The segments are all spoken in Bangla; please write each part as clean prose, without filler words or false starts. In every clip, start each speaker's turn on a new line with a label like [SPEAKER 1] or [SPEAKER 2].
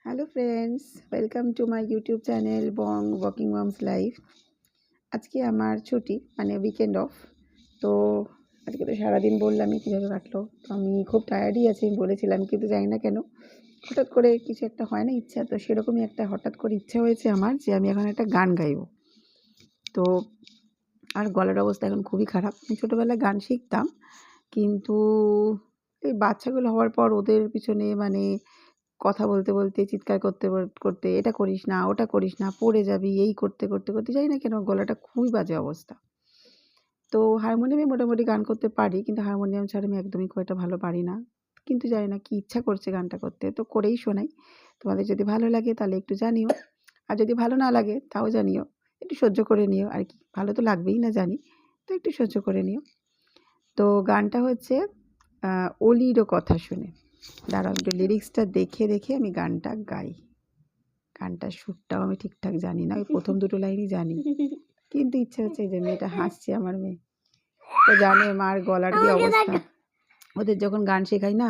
[SPEAKER 1] Hello friends, welcome to my YouTube channel Bong walking moms life. আজকে আমার ছুটি, মানে উইকেন্ড অফ। তো আজকে তো সারাদিন বললামই কীভাবে কাটলো। তো আমি খুব টায়ার্ডই আছি, আমি বলেছিলাম, কিন্তু জানি না কেন হঠাৎ করে কিছু একটা হয় না ইচ্ছা। তো সেরকমই একটা হঠাৎ করে ইচ্ছা হয়েছে আমার যে আমি এখন একটা গান গাইব। তো আর গলার অবস্থা এখন খুবই খারাপ। আমি ছোটোবেলায় গান শিখতাম, কিন্তু এই বাচ্চাগুলো হওয়ার পর ওদের পিছনে মানে কথা বলতে বলতে চিৎকার করতে করতে এটা করিস না, ওটা করিস না, পড়ে যাবি, এই করতে করতে করতে জানি না কেন গলাটা খুবই বাজে অবস্থা। তো হারমোনিয়ামে মোটামুটি গান করতে পারি, কিন্তু হারমোনিয়াম ছাড়া আমি একদমই খুব একটা ভালো পারি না। কিন্তু জানি না কি ইচ্ছা করছে গানটা করতে, তো করেই শোনাই। তোমাদের যদি ভালো লাগে তাহলে একটু জানিও, আর যদি ভালো না লাগে তাও জানিও। একটু সহ্য করে নিও আর কি, ভালো তো লাগবেই না জানি, তো একটু সহ্য করে নিও। তো গানটা হচ্ছে অলিরও কথা শুনে। দাঁড়াও, একটু লিরিক্সটা দেখে দেখে আমি গানটা গাই। গানটার সুরটাও আমি ঠিকঠাক জানি না, ওই প্রথম দুটো লাইনই জানি, কিন্তু ইচ্ছে হচ্ছে। এই যে মেয়েটা হাসছে, আমার মেয়ে, তো জানে মার গলার কি অবস্থা। ওদের যখন গান শেখাই না,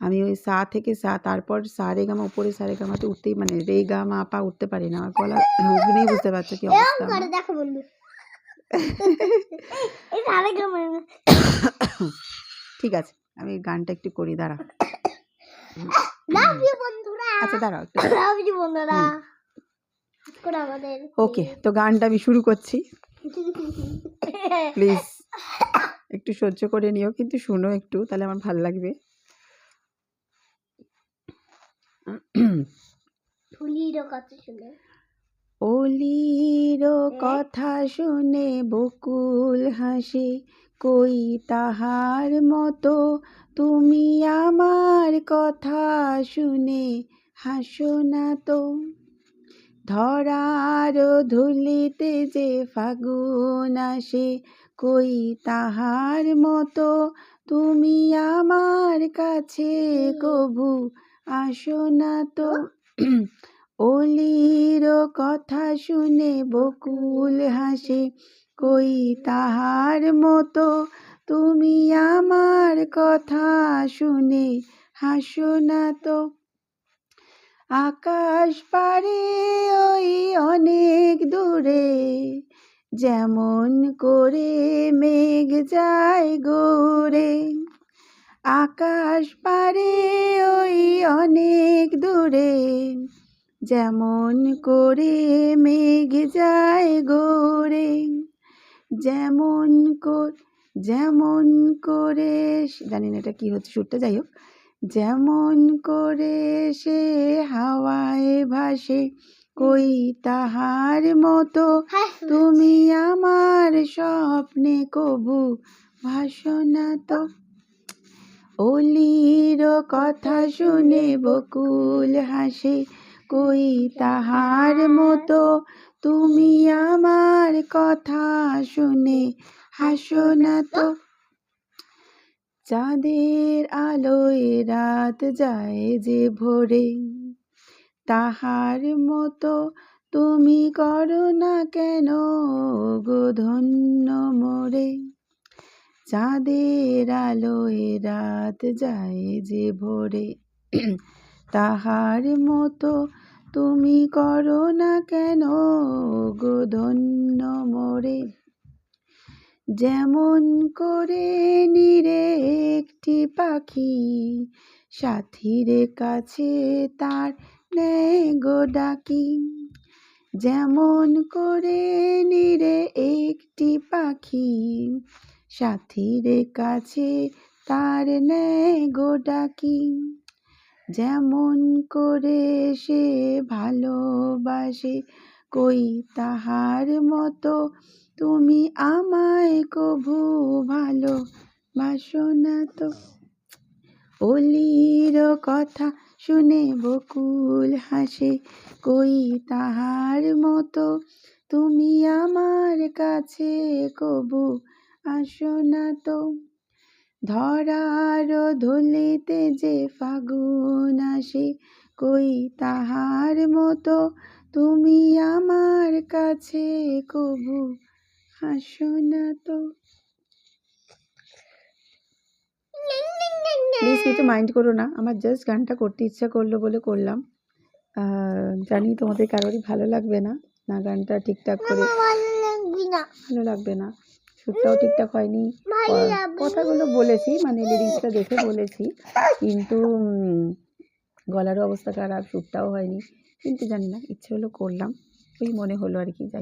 [SPEAKER 1] আমি ওই সা থেকে সা, তারপর সা রে গামা, উপরে সা রে গামাতে উঠতেই মানে রে গা মা পা উঠতে পারি না, আমার গলা শুনেই বুঝতে পারছো কি অবস্থা আমার।
[SPEAKER 2] দেখো বন্ধু,
[SPEAKER 1] ঠিক আছে, আমি গানটা একটু করি, দাঁড়া।
[SPEAKER 2] লাভ ইউ বন্ধুরা,
[SPEAKER 1] আচ্ছা দাঁড়াও একটু।
[SPEAKER 2] লাভ ইউ বন্ধুরা, করে আমাদের
[SPEAKER 1] ওকে, তো গানটা আমি শুরু করছি। প্লিজ একটু সহ্য করে নিও, কিন্তু শোনো একটু, তাহলে আমার ভালো লাগবে।
[SPEAKER 2] ফুলিরও কথা শুনে,
[SPEAKER 1] অলির কথা শুনে বকুল হাসে, কই তাহার মতো তুমি আমার কথা শুনে হাসো না তো। ধরার ধুলিতে যে ফাগুন আসে, কই তাহার মতো তুমি আমার কাছে কভু আসো না তো। অলির কথা শুনে বকুল হাসে, কই তাহার মতো তুমি আমার কথা শুনে হাসো না তো। আকাশ পারে ওই অনেক দূরে, যেমন করে মেঘ যায় গড়ে। আকাশ পারে ওই অনেক দূরে, যেমন করে মেঘ যায় গড়ে। যেমন করে জানি না এটা কি হচ্ছে সুরটা, যাই হোক। যেমন করে সে হাওয়ায় ভাসে, কই তাহার মতো তুমি আমার স্বপ্নে কবু ভাসো না তো। অলির কথা শুনে বকুল হাসে, কই তাহার মতো তুমি আমার কথা শুনে হাসো না তো। চাঁদের আলোয় রাত যায় যে ভোরে, তাহার মতো তুমি করো না কেন গো ধন্য মোরে। চাঁদের আলোয় রাত যায় যে ভোরে, তাহার মতো তুমি করো না কেন গো ধন্য মোরে। যেমন করে নিরে একটি পাখি, সাথীর কাছে তার নেয় গো ডাকি। যেমন করে নিরে একটি পাখি, সাথীর কাছে তার নেয় গো ডাকি। যেমন করে সে ভালোবাসে, কই তাহার মতো তুমি আমায় কভু ভালোবাসো না তো। অলির কথা শুনে বকুল হাসে, কই তাহার মতো তুমি আমার কাছে কভু আসো না তো। ধরার ধুলিতে যে ফাগুন আসে, কই তাহার মতো তুমি আমার কাছে কভু আসো না তো। প্লিজ কিছু মাইন্ড করো না, আমার জাস্ট গানটা করতে ইচ্ছা করলো বলে করলাম। জানি তোমাদের কারোরই ভালো লাগবে না, না গানটা ঠিকঠাক করে
[SPEAKER 2] ভালো লাগবে না,
[SPEAKER 1] ভালো লাগবে না, সুরটাও ঠিকঠাক হয়নি।
[SPEAKER 2] ভালো লাগবে
[SPEAKER 1] কথাগুলো বলেছি মানে লিরিক্সটা দেখে বলেছি, কিন্তু গলারও অবস্থা খারাপ, সুরটাও হয়নি, কিন্তু জানি না, ইচ্ছে হলো করলাম, ওই মনে হলো আর কি। যাই